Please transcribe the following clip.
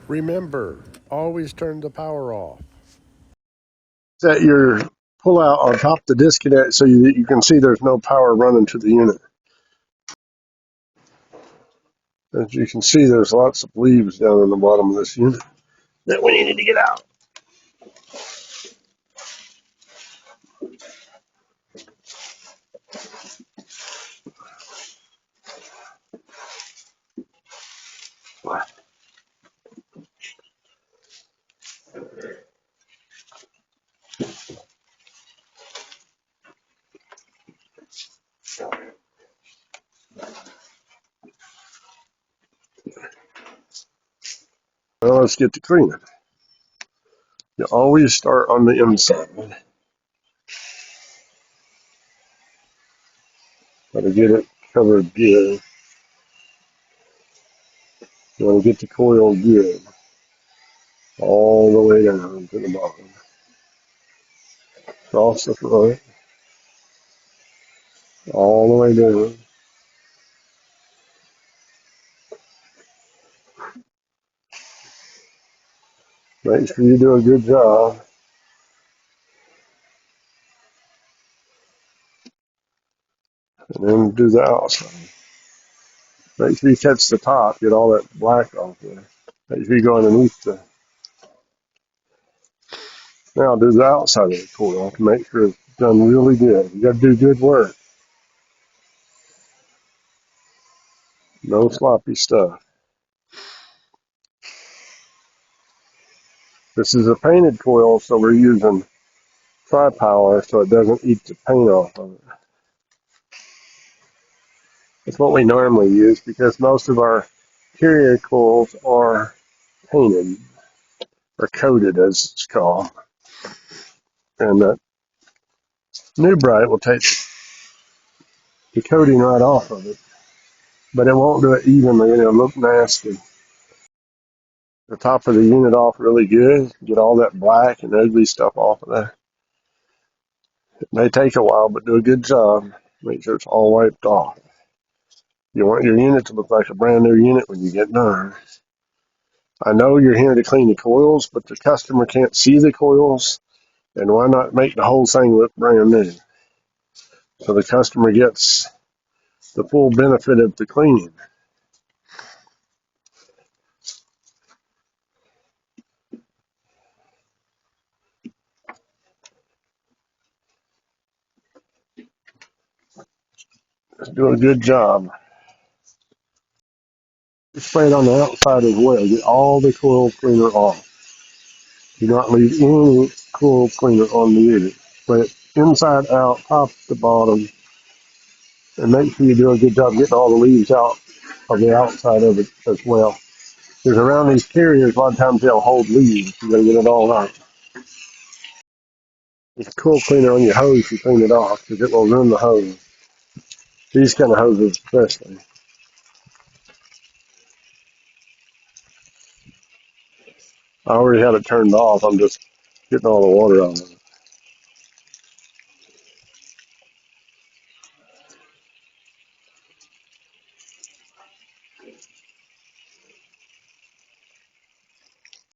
Remember, always turn the power off. Set your pull out on top of the disconnect so you can see there's no power running to the unit. As you can see, there's lots of leaves down in the bottom of this unit that we need to get out. Well, let's get to cleaning. You always start on the inside. Got to get it covered good. You want to get the coil good, all the way down to the bottom. Across the front, all the way down. Make sure you do a good job. And then do the outside. Make sure you catch the top, get all that black off there. Make sure you go underneath the. Now do the outside of the coil to make sure it's done really good. You got to do good work. No sloppy stuff. This is a painted coil, so we're using tri-power so it doesn't eat the paint off of it. That's what we normally use because most of our carrier coils are painted or coated, as it's called. And that new bright will take the coating right off of it, but it won't do it evenly and it'll look nasty. The top of the unit off really good, get all that black and ugly stuff off of there. It may take a while, but do a good job. Make sure it's all wiped off. You want your unit to look like a brand new unit when you get done. I know you're here to clean the coils, but the customer can't see the coils, and why not make the whole thing look brand new? So the customer gets the full benefit of the cleaning. Just do a good job. Spray it on the outside as well. Get all the coil cleaner off. Do not leave any coil cleaner on the unit. Spray it inside out, top to bottom, and make sure you do a good job getting all the leaves out of the outside of it as well. Because around these carriers, a lot of times they'll hold leaves. You gotta get it all out. With a coil cleaner on your hose, you clean it off because it will ruin the hose. These kind of hoses especially. I already had it turned off. I'm just getting all the water out of it.